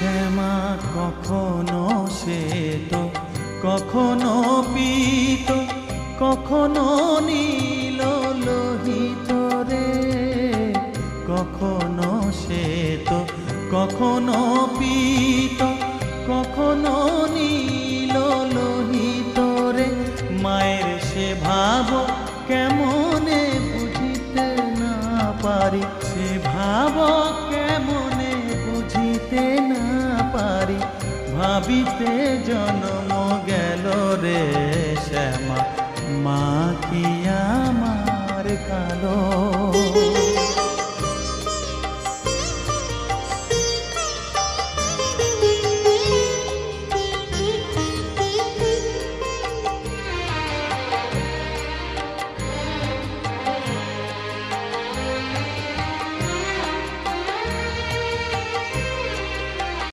শ্যামা কখনো শ্বেত, কখনো পীত, কখনো নীল লোহিত রে। কখনো শ্বেত, কখনো পীত, কখনো নীল লোহিত রে। মায়ের সে ভাব কেমনে বুঝিতে না পারি, সে ভাব কেমনে বুঝিতে না পারি। ভাবিতে জন্ম গেল রে শ্যামা, মা কি আমার কালো